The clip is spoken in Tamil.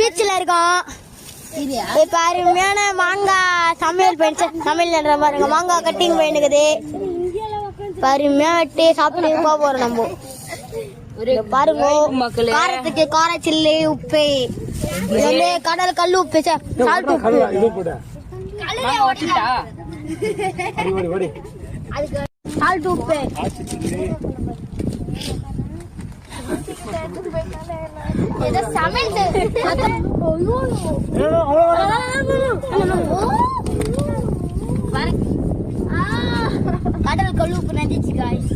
பீச்சில் இருக்கோம். இப்போ அருமையான மாங்காய் சமையல் பாருங்க. மாங்காய் கட்டிங் போயினுக்குது. அருமையா வெட்டி சாப்பிட்டு போக போறோம் நம்ம. பாருங்க காரத்துக்கு கார சில்லி உப்பு, கடல் கல் உப்பு, சால்ட் உப்பு, சால்ட் உப்பு. கடல் கல் உப்பு நடிச்சு காய்ஸ்.